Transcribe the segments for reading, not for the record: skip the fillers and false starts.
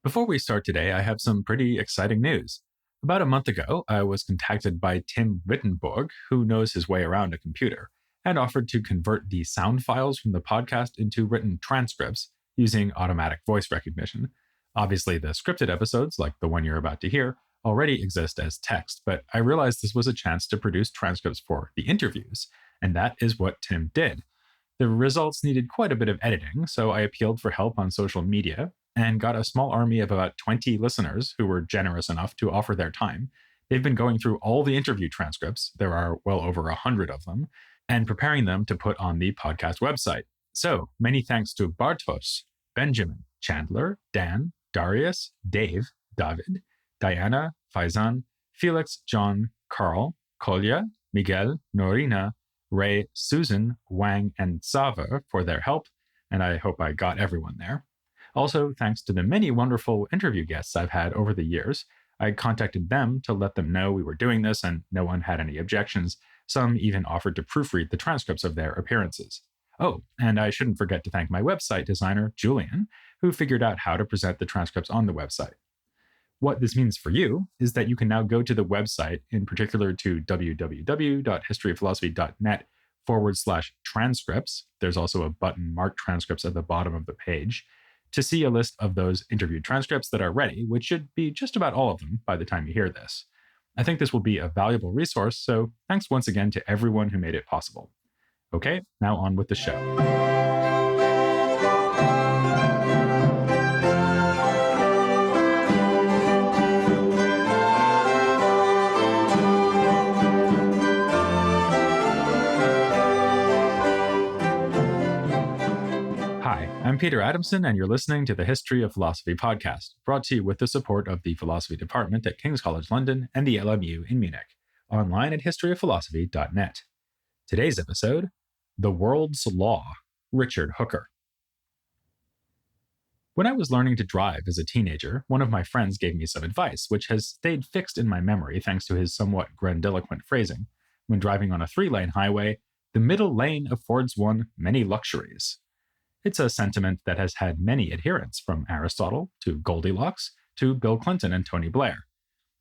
Before we start today, I have some pretty exciting news. About a month ago, I was contacted by Tim Wittenborg, who knows his way around a computer, and offered to convert the sound files from the podcast into written transcripts using automatic voice recognition. Obviously, the scripted episodes, like the one you're about to hear, already exist as text, but I realized this was a chance to produce transcripts for the interviews, and that is what Tim did. The results needed quite a bit of editing, so I appealed for help on social media and got a small army of about 20 listeners who were generous enough to offer their time. They've been going through all the interview transcripts, there are well over 100 of them, and preparing them to put on the podcast website. So many thanks to Bartosz, Benjamin, Chandler, Dan, Darius, Dave, David, Diana, Faizan, Felix, John, Carl, Kolya, Miguel, Norina, Ray, Susan, Wang, and Sava for their help, and I hope I got everyone there. Also, thanks to the many wonderful interview guests I've had over the years. I contacted them to let them know we were doing this, and no one had any objections. Some even offered to proofread the transcripts of their appearances. Oh, and I shouldn't forget to thank my website designer, Julian, who figured out how to present the transcripts on the website. What this means for you is that you can now go to the website, in particular to www.historyofphilosophy.net/transcripts. There's also a button marked transcripts at the bottom of the page to see a list of those interview transcripts that are ready, which should be just about all of them by the time you hear this. I think this will be a valuable resource, so thanks once again to everyone who made it possible. Okay, now on with the show. I'm Peter Adamson, and you're listening to the History of Philosophy podcast, brought to you with the support of the Philosophy Department at King's College London and the LMU in Munich, online at historyofphilosophy.net. Today's episode, The World's Law, Richard Hooker. When I was learning to drive as a teenager, one of my friends gave me some advice, which has stayed fixed in my memory thanks to his somewhat grandiloquent phrasing. When driving on a 3-lane highway, the middle lane affords one many luxuries. It's a sentiment that has had many adherents, from Aristotle to Goldilocks to Bill Clinton and Tony Blair.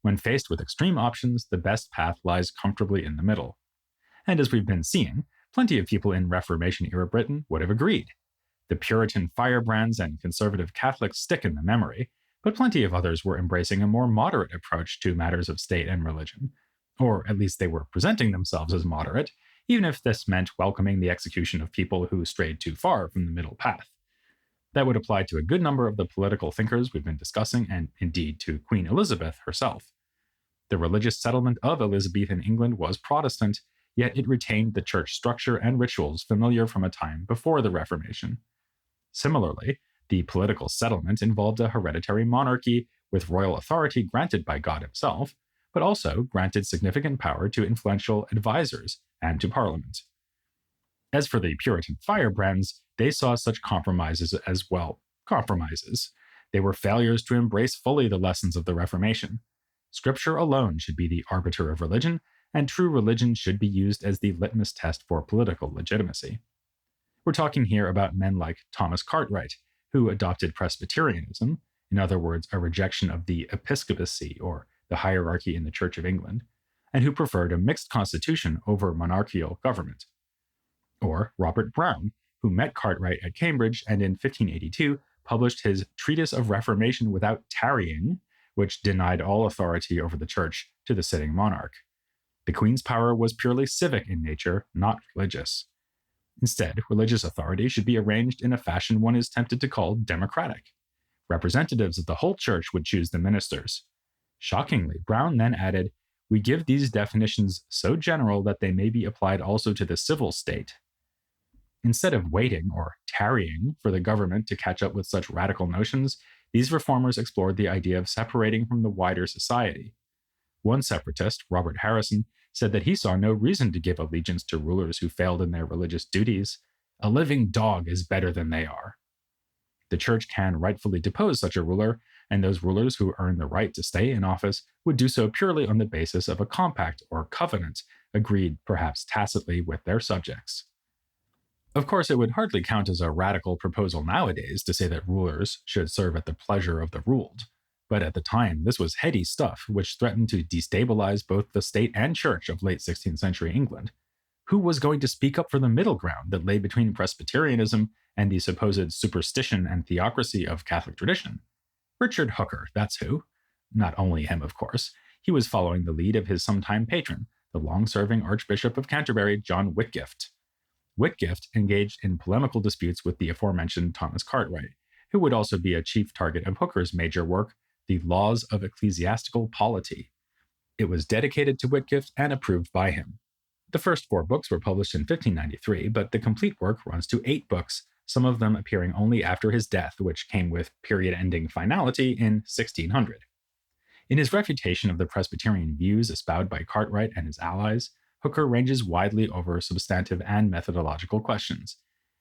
When faced with extreme options, the best path lies comfortably in the middle. And as we've been seeing, plenty of people in Reformation-era Britain would have agreed. The Puritan firebrands and conservative Catholics stick in the memory, but plenty of others were embracing a more moderate approach to matters of state and religion. Or at least they were presenting themselves as moderate, even if this meant welcoming the execution of people who strayed too far from the middle path. That would apply to a good number of the political thinkers we've been discussing, and indeed to Queen Elizabeth herself. The religious settlement of Elizabethan England was Protestant, yet it retained the church structure and rituals familiar from a time before the Reformation. Similarly, the political settlement involved a hereditary monarchy with royal authority granted by God himself, but also granted significant power to influential advisors and to Parliament. As for the Puritan firebrands, they saw such compromises as, well, compromises. They were failures to embrace fully the lessons of the Reformation. Scripture alone should be the arbiter of religion, and true religion should be used as the litmus test for political legitimacy. We're talking here about men like Thomas Cartwright, who adopted Presbyterianism, in other words, a rejection of the episcopacy, or the hierarchy in the Church of England, and who preferred a mixed constitution over monarchical government. Or Robert Browne, who met Cartwright at Cambridge and in 1582 published his Treatise of Reformation Without Tarrying, which denied all authority over the Church to the sitting monarch. The Queen's power was purely civic in nature, not religious. Instead, religious authority should be arranged in a fashion one is tempted to call democratic. Representatives of the whole Church would choose the ministers. Shockingly, Browne then added, "We give these definitions so general that they may be applied also to the civil state." Instead of waiting or tarrying for the government to catch up with such radical notions, these reformers explored the idea of separating from the wider society. One separatist, Robert Harrison, said that he saw no reason to give allegiance to rulers who failed in their religious duties. A living dog is better than they are. The Church can rightfully depose such a ruler, and those rulers who earn the right to stay in office would do so purely on the basis of a compact or covenant, agreed perhaps tacitly with their subjects. Of course, it would hardly count as a radical proposal nowadays to say that rulers should serve at the pleasure of the ruled. But at the time, this was heady stuff which threatened to destabilize both the state and church of late 16th century England. Who was going to speak up for the middle ground that lay between Presbyterianism and the supposed superstition and theocracy of Catholic tradition? Richard Hooker, that's who. Not only him, of course. He was following the lead of his sometime patron, the long-serving Archbishop of Canterbury, John Whitgift. Whitgift engaged in polemical disputes with the aforementioned Thomas Cartwright, who would also be a chief target of Hooker's major work, The Laws of Ecclesiastical Polity. It was dedicated to Whitgift and approved by him. The first 4 books were published in 1593, but the complete work runs to 8 books, some of them appearing only after his death, which came with period-ending finality in 1600. In his refutation of the Presbyterian views espoused by Cartwright and his allies, Hooker ranges widely over substantive and methodological questions.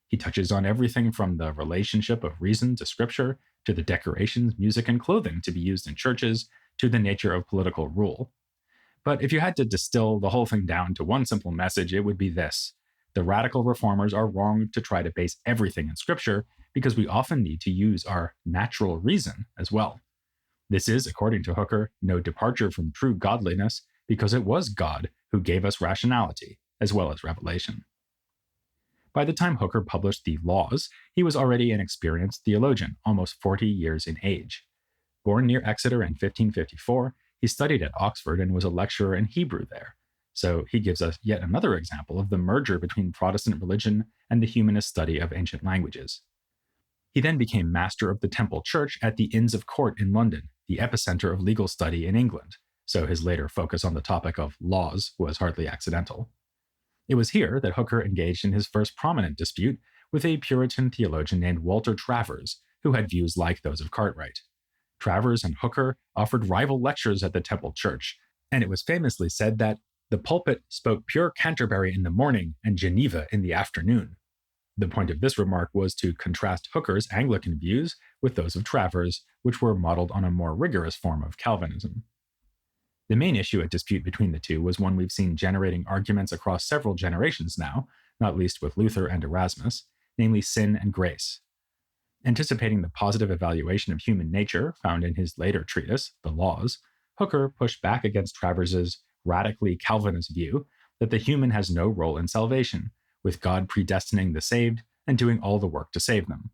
He touches on everything from the relationship of reason to scripture, to the decorations, music, and clothing to be used in churches, to the nature of political rule. But if you had to distill the whole thing down to one simple message, it would be this: the radical reformers are wrong to try to base everything in scripture, because we often need to use our natural reason as well. This is, according to Hooker, no departure from true godliness, because it was God who gave us rationality, as well as revelation. By the time Hooker published the Laws, he was already an experienced theologian, almost 40 years in age. Born near Exeter in 1554, he studied at Oxford and was a lecturer in Hebrew there. So he gives us yet another example of the merger between Protestant religion and the humanist study of ancient languages. He then became master of the Temple Church at the Inns of Court in London, the epicenter of legal study in England, so his later focus on the topic of laws was hardly accidental. It was here that Hooker engaged in his first prominent dispute with a Puritan theologian named Walter Travers, who had views like those of Cartwright. Travers and Hooker offered rival lectures at the Temple Church, and it was famously said that the pulpit spoke pure Canterbury in the morning and Geneva in the afternoon. The point of this remark was to contrast Hooker's Anglican views with those of Travers, which were modeled on a more rigorous form of Calvinism. The main issue at dispute between the two was one we've seen generating arguments across several generations now, not least with Luther and Erasmus, namely sin and grace. Anticipating the positive evaluation of human nature found in his later treatise, The Laws, Hooker pushed back against Travers's radically Calvinist view that the human has no role in salvation, with God predestining the saved and doing all the work to save them.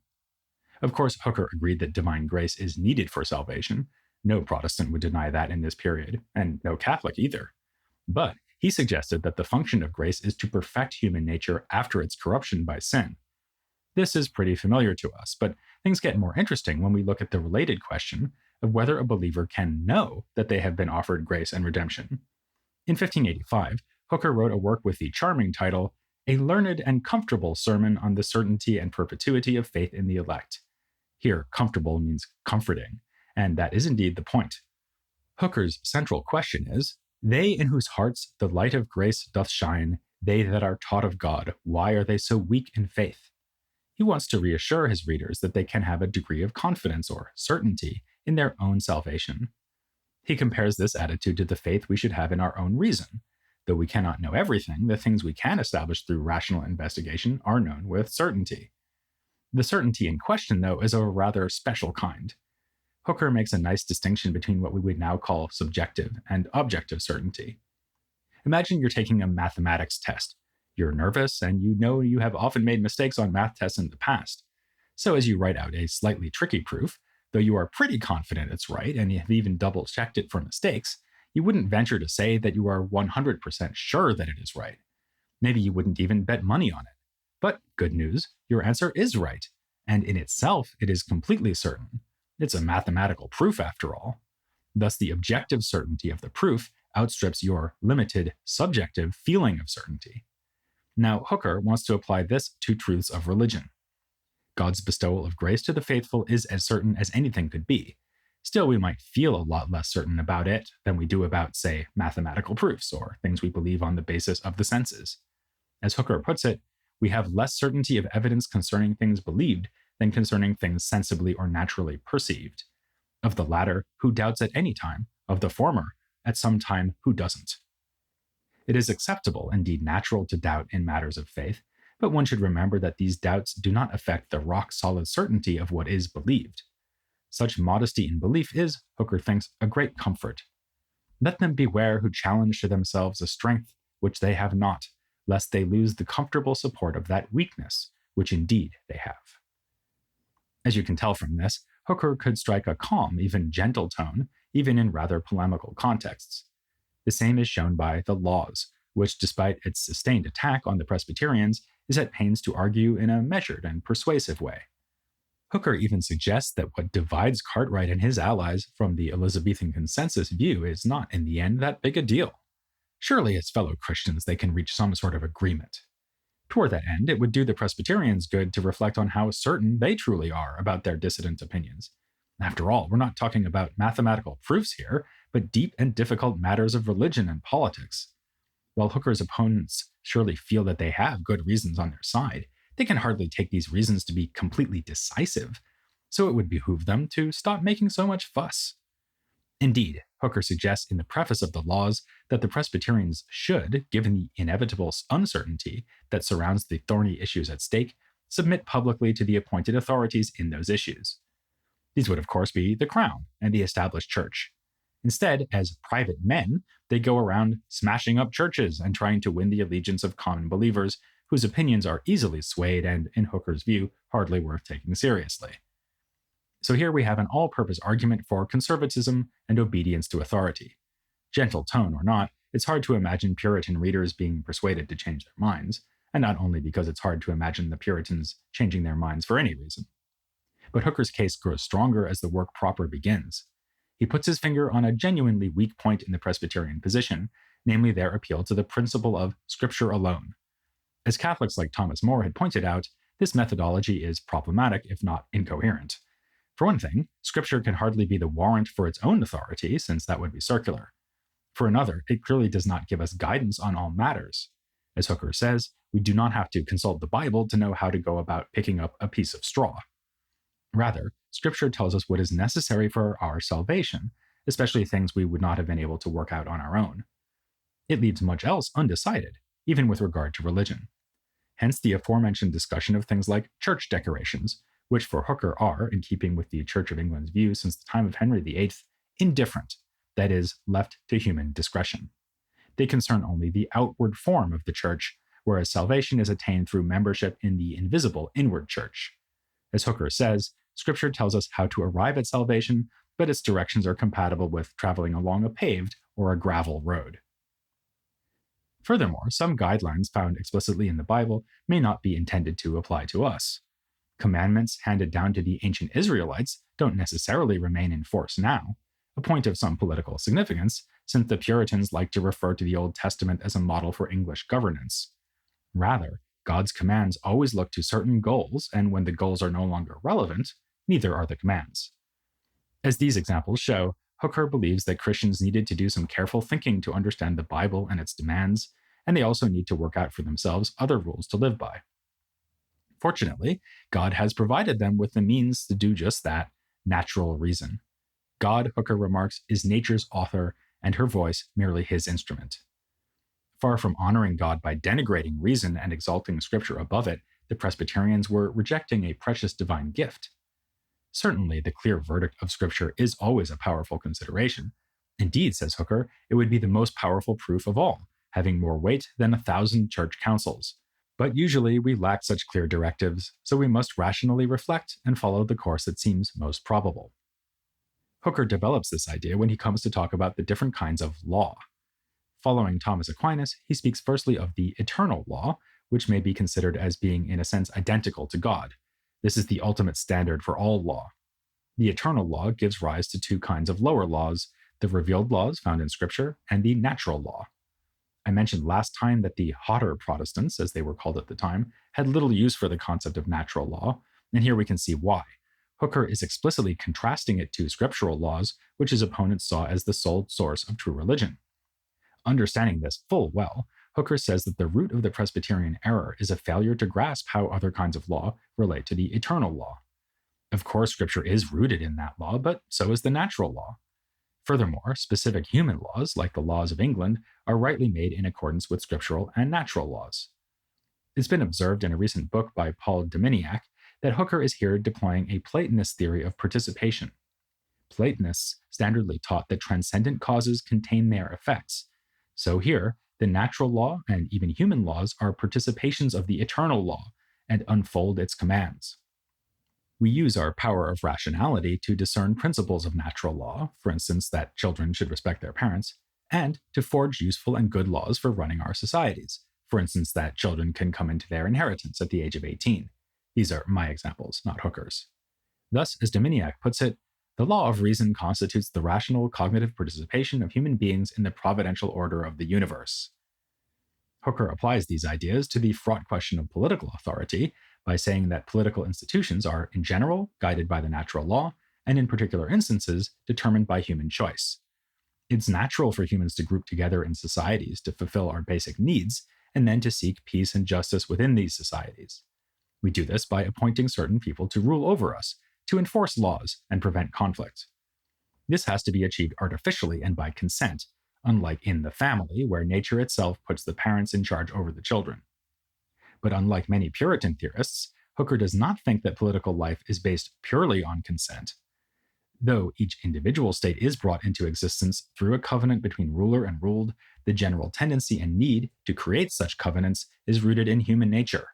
Of course, Hooker agreed that divine grace is needed for salvation. No Protestant would deny that in this period, and no Catholic either. But he suggested that the function of grace is to perfect human nature after its corruption by sin. This is pretty familiar to us, but things get more interesting when we look at the related question of whether a believer can know that they have been offered grace and redemption. In 1585, Hooker wrote a work with the charming title, A Learned and Comfortable Sermon on the Certainty and Perpetuity of Faith in the Elect. Here, comfortable means comforting, and that is indeed the point. Hooker's central question is, they in whose hearts the light of grace doth shine, they that are taught of God, why are they so weak in faith? He wants to reassure his readers that they can have a degree of confidence or certainty in their own salvation. He compares this attitude to the faith we should have in our own reason. Though we cannot know everything, the things we can establish through rational investigation are known with certainty. The certainty in question, though, is of a rather special kind. Hooker makes a nice distinction between what we would now call subjective and objective certainty. Imagine you're taking a mathematics test. You're nervous, and you know you have often made mistakes on math tests in the past. So as you write out a slightly tricky proof, though you are pretty confident it's right and you have even double-checked it for mistakes, you wouldn't venture to say that you are 100% sure that it is right. Maybe you wouldn't even bet money on it. But good news, your answer is right, and in itself it is completely certain. It's a mathematical proof after all. Thus the objective certainty of the proof outstrips your limited, subjective feeling of certainty. Now, Hooker wants to apply this to truths of religion. God's bestowal of grace to the faithful is as certain as anything could be. Still, we might feel a lot less certain about it than we do about, say, mathematical proofs or things we believe on the basis of the senses. As Hooker puts it, we have less certainty of evidence concerning things believed than concerning things sensibly or naturally perceived. Of the latter, who doubts at any time? Of the former, at some time, who doesn't? It is acceptable, indeed natural, to doubt in matters of faith, but one should remember that these doubts do not affect the rock-solid certainty of what is believed. Such modesty in belief is, Hooker thinks, a great comfort. Let them beware who challenge to themselves a strength which they have not, lest they lose the comfortable support of that weakness which indeed they have. As you can tell from this, Hooker could strike a calm, even gentle tone, even in rather polemical contexts. The same is shown by the Laws, which, despite its sustained attack on the Presbyterians, is at pains to argue in a measured and persuasive way. Hooker even suggests that what divides Cartwright and his allies from the Elizabethan consensus view is not, in the end, that big a deal. Surely, as fellow Christians, they can reach some sort of agreement. Toward that end, it would do the Presbyterians good to reflect on how certain they truly are about their dissident opinions. After all, we're not talking about mathematical proofs here, but deep and difficult matters of religion and politics. While Hooker's opponents surely feel that they have good reasons on their side, they can hardly take these reasons to be completely decisive, so it would behoove them to stop making so much fuss. Indeed, Hooker suggests in the preface of the Laws that the Presbyterians should, given the inevitable uncertainty that surrounds the thorny issues at stake, submit publicly to the appointed authorities in those issues. These would, of course, be the Crown and the established church. Instead, as private men, they go around smashing up churches and trying to win the allegiance of common believers whose opinions are easily swayed and, in Hooker's view, hardly worth taking seriously. So here we have an all-purpose argument for conservatism and obedience to authority. Gentle tone or not, it's hard to imagine Puritan readers being persuaded to change their minds, and not only because it's hard to imagine the Puritans changing their minds for any reason. But Hooker's case grows stronger as the work proper begins. He puts his finger on a genuinely weak point in the Presbyterian position, namely their appeal to the principle of Scripture alone. As Catholics like Thomas More had pointed out, this methodology is problematic, if not incoherent. For one thing, Scripture can hardly be the warrant for its own authority, since that would be circular. For another, it clearly does not give us guidance on all matters. As Hooker says, we do not have to consult the Bible to know how to go about picking up a piece of straw. Rather, Scripture tells us what is necessary for our salvation, especially things we would not have been able to work out on our own. It leaves much else undecided, even with regard to religion. Hence the aforementioned discussion of things like church decorations, which for Hooker are, in keeping with the Church of England's view since the time of Henry VIII, indifferent, that is, left to human discretion. They concern only the outward form of the church, whereas salvation is attained through membership in the invisible inward church. As Hooker says, Scripture tells us how to arrive at salvation, but its directions are compatible with traveling along a paved or a gravel road. Furthermore, some guidelines found explicitly in the Bible may not be intended to apply to us. Commandments handed down to the ancient Israelites don't necessarily remain in force now, a point of some political significance, since the Puritans like to refer to the Old Testament as a model for English governance. Rather, God's commands always look to certain goals, and when the goals are no longer relevant, neither are the commands. As these examples show, Hooker believes that Christians needed to do some careful thinking to understand the Bible and its demands, and they also need to work out for themselves other rules to live by. Fortunately, God has provided them with the means to do just that: natural reason. God, Hooker remarks, is nature's author, and her voice merely his instrument. Far from honoring God by denigrating reason and exalting Scripture above it, the Presbyterians were rejecting a precious divine gift. Certainly, the clear verdict of Scripture is always a powerful consideration. Indeed, says Hooker, it would be the most powerful proof of all, having more weight than 1,000 church councils. But usually we lack such clear directives, so we must rationally reflect and follow the course that seems most probable. Hooker develops this idea when he comes to talk about the different kinds of law. Following Thomas Aquinas, he speaks firstly of the eternal law, which may be considered as being in a sense identical to God. This is the ultimate standard for all law. The eternal law gives rise to two kinds of lower laws: the revealed laws found in Scripture and the natural law. I mentioned last time that the hotter Protestants, as they were called at the time, had little use for the concept of natural law, and here we can see why. Hooker is explicitly contrasting it to scriptural laws, which his opponents saw as the sole source of true religion. Understanding this full well, Hooker says that the root of the Presbyterian error is a failure to grasp how other kinds of law relate to the eternal law. Of course, Scripture is rooted in that law, but so is the natural law. Furthermore, specific human laws, like the laws of England, are rightly made in accordance with scriptural and natural laws. It's been observed in a recent book by Paul Dominiak that Hooker is here deploying a Platonist theory of participation. Platonists standardly taught that transcendent causes contain their effects. So here, the natural law and even human laws are participations of the eternal law and unfold its commands. We use our power of rationality to discern principles of natural law, for instance, that children should respect their parents, and to forge useful and good laws for running our societies, for instance, that children can come into their inheritance at the age of 18. These are my examples, not Hooker's. Thus, as Dominiak puts it, the law of reason constitutes the rational cognitive participation of human beings in the providential order of the universe. Hooker applies these ideas to the fraught question of political authority by saying that political institutions are, in general, guided by the natural law, and in particular instances, determined by human choice. It's natural for humans to group together in societies to fulfill our basic needs, and then to seek peace and justice within these societies. We do this by appointing certain people to rule over us, to enforce laws and prevent conflict. This has to be achieved artificially and by consent, unlike in the family, where nature itself puts the parents in charge over the children. But unlike many Puritan theorists, Hooker does not think that political life is based purely on consent. Though each individual state is brought into existence through a covenant between ruler and ruled, the general tendency and need to create such covenants is rooted in human nature.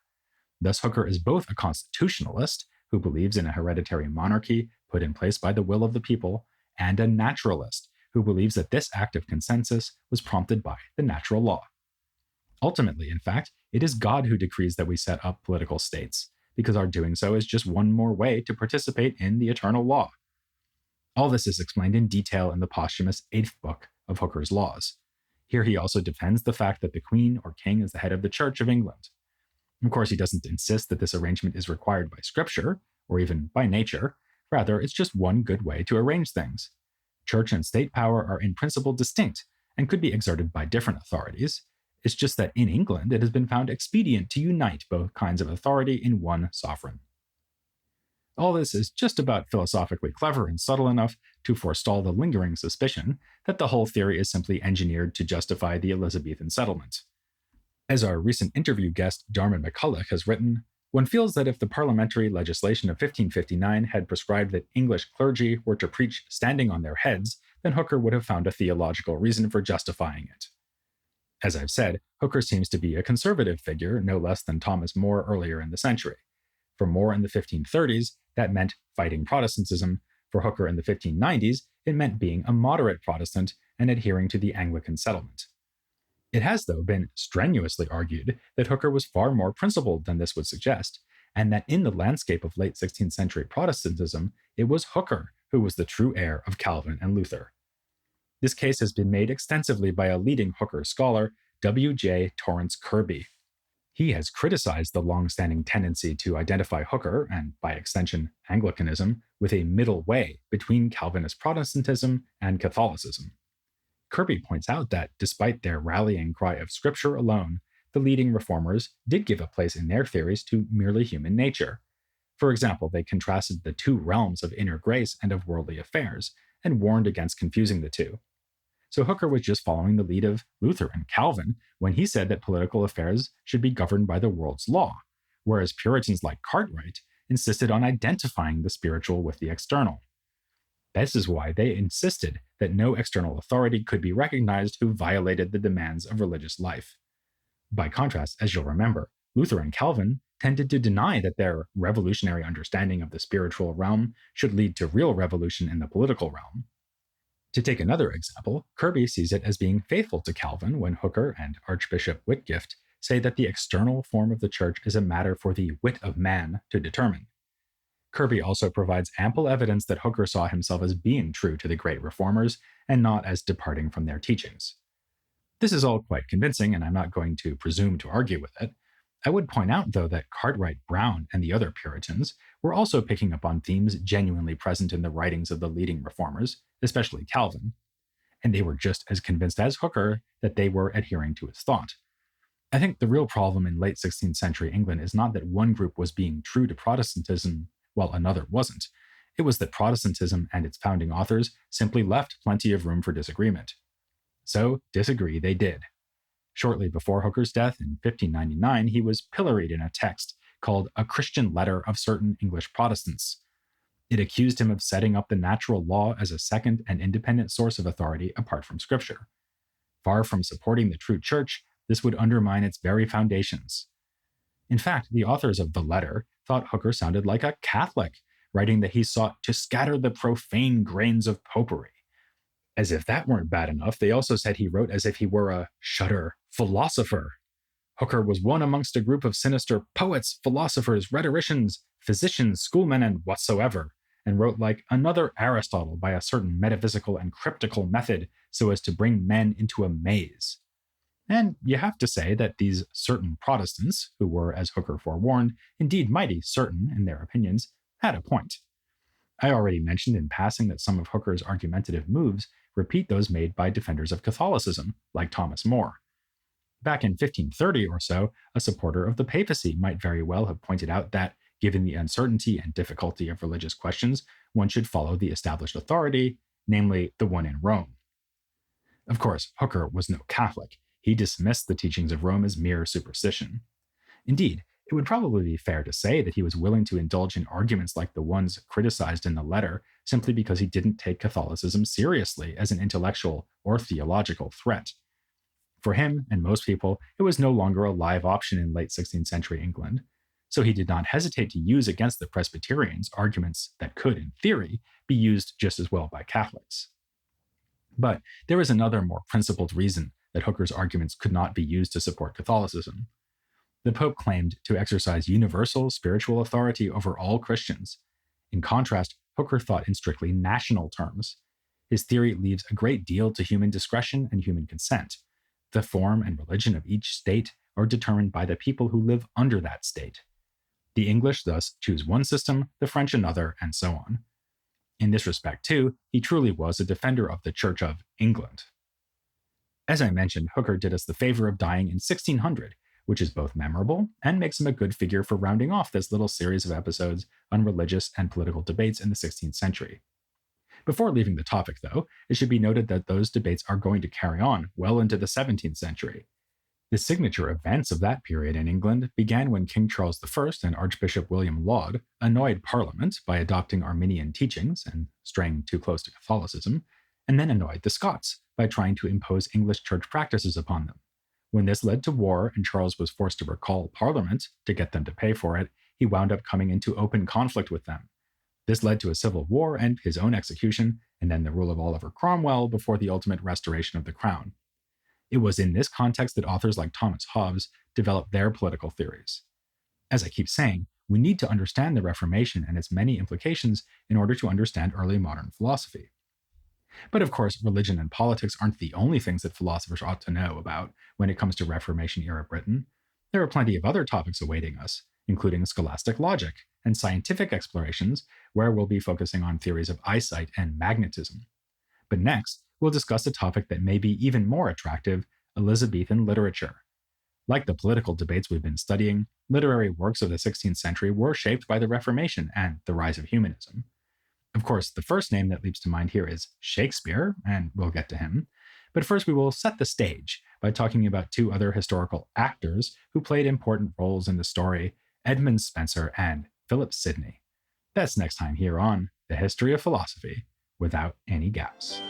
Thus, Hooker is both a constitutionalist, who believes in a hereditary monarchy put in place by the will of the people, and a naturalist, who believes that this act of consensus was prompted by the natural law. Ultimately, in fact, it is God who decrees that we set up political states, because our doing so is just one more way to participate in the eternal law. All this is explained in detail in the posthumous 8th book of Hooker's Laws. Here he also defends the fact that the Queen or King is the head of the Church of England. Of course, he doesn't insist that this arrangement is required by Scripture, or even by nature. Rather, it's just one good way to arrange things. Church and state power are in principle distinct, and could be exerted by different authorities. It's just that in England, it has been found expedient to unite both kinds of authority in one sovereign. All this is just about philosophically clever and subtle enough to forestall the lingering suspicion that the whole theory is simply engineered to justify the Elizabethan settlement. As our recent interview guest Darman McCulloch has written, one feels that if the parliamentary legislation of 1559 had prescribed that English clergy were to preach standing on their heads, then Hooker would have found a theological reason for justifying it. As I've said, Hooker seems to be a conservative figure, no less than Thomas More earlier in the century. For More in the 1530s, that meant fighting Protestantism. For Hooker in the 1590s, it meant being a moderate Protestant and adhering to the Anglican settlement. It has, though, been strenuously argued that Hooker was far more principled than this would suggest, and that in the landscape of late 16th century Protestantism, it was Hooker who was the true heir of Calvin and Luther. This case has been made extensively by a leading Hooker scholar, W.J. Torrance Kirby. He has criticized the long-standing tendency to identify Hooker, and by extension Anglicanism, with a middle way between Calvinist Protestantism and Catholicism. Kirby points out that, despite their rallying cry of Scripture alone, the leading reformers did give a place in their theories to merely human nature. For example, they contrasted the two realms of inner grace and of worldly affairs, and warned against confusing the two. So Hooker was just following the lead of Luther and Calvin when he said that political affairs should be governed by the world's law, whereas Puritans like Cartwright insisted on identifying the spiritual with the external. This is why they insisted that no external authority could be recognized who violated the demands of religious life. By contrast, as you'll remember, Luther and Calvin tended to deny that their revolutionary understanding of the spiritual realm should lead to real revolution in the political realm. To take another example, Kirby sees it as being faithful to Calvin when Hooker and Archbishop Whitgift say that the external form of the church is a matter for the wit of man to determine. Kirby also provides ample evidence that Hooker saw himself as being true to the great reformers and not as departing from their teachings. This is all quite convincing, and I'm not going to presume to argue with it. I would point out, though, that Cartwright Brown and the other Puritans were also picking up on themes genuinely present in the writings of the leading reformers, especially Calvin, and they were just as convinced as Hooker that they were adhering to his thought. I think the real problem in late 16th century England is not that one group was being true to Protestantism while another wasn't. It was that Protestantism and its founding authors simply left plenty of room for disagreement. So disagree they did. Shortly before Hooker's death in 1599, he was pilloried in a text called A Christian Letter of Certain English Protestants. It accused him of setting up the natural law as a second and independent source of authority apart from Scripture. Far from supporting the true church, this would undermine its very foundations. In fact, the authors of the letter thought Hooker sounded like a Catholic, writing that he sought to scatter the profane grains of popery. As if that weren't bad enough, they also said he wrote as if he were a, shudder, philosopher. Hooker was one amongst a group of sinister poets, philosophers, rhetoricians, physicians, schoolmen, and whatsoever, and wrote like another Aristotle by a certain metaphysical and cryptical method so as to bring men into a maze. And you have to say that these certain Protestants, who were, as Hooker forewarned, indeed mighty certain in their opinions, had a point. I already mentioned in passing that some of Hooker's argumentative moves repeat those made by defenders of Catholicism, like Thomas More. Back in 1530 or so, a supporter of the papacy might very well have pointed out that, given the uncertainty and difficulty of religious questions, one should follow the established authority, namely the one in Rome. Of course, Hooker was no Catholic. He dismissed the teachings of Rome as mere superstition. Indeed, it would probably be fair to say that he was willing to indulge in arguments like the ones criticized in the letter simply because he didn't take Catholicism seriously as an intellectual or theological threat. For him and most people, it was no longer a live option in late 16th century England, so he did not hesitate to use against the Presbyterians arguments that could, in theory, be used just as well by Catholics. But there is another more principled reason that Hooker's arguments could not be used to support Catholicism. The Pope claimed to exercise universal spiritual authority over all Christians. In contrast, Hooker thought in strictly national terms. His theory leaves a great deal to human discretion and human consent. The form and religion of each state are determined by the people who live under that state. The English thus choose one system, the French another, and so on. In this respect, too, he truly was a defender of the Church of England. As I mentioned, Hooker did us the favor of dying in 1600, which is both memorable and makes him a good figure for rounding off this little series of episodes on religious and political debates in the 16th century. Before leaving the topic, though, it should be noted that those debates are going to carry on well into the 17th century. The signature events of that period in England began when King Charles I and Archbishop William Laud annoyed Parliament by adopting Arminian teachings and straying too close to Catholicism, and then annoyed the Scots by trying to impose English church practices upon them. When this led to war and Charles was forced to recall Parliament to get them to pay for it, he wound up coming into open conflict with them. This led to a civil war and his own execution, and then the rule of Oliver Cromwell before the ultimate restoration of the crown. It was in this context that authors like Thomas Hobbes developed their political theories. As I keep saying, we need to understand the Reformation and its many implications in order to understand early modern philosophy. But of course, religion and politics aren't the only things that philosophers ought to know about when it comes to Reformation-era Britain. There are plenty of other topics awaiting us, including scholastic logic and scientific explorations, where we'll be focusing on theories of eyesight and magnetism. But next, we'll discuss a topic that may be even more attractive: Elizabethan literature. Like the political debates we've been studying, literary works of the 16th century were shaped by the Reformation and the rise of humanism. Of course, the first name that leaps to mind here is Shakespeare, and we'll get to him. But first, we will set the stage by talking about two other historical actors who played important roles in the story: Edmund Spenser and Philip Sidney. That's next time here on The History of Philosophy Without Any Gaps.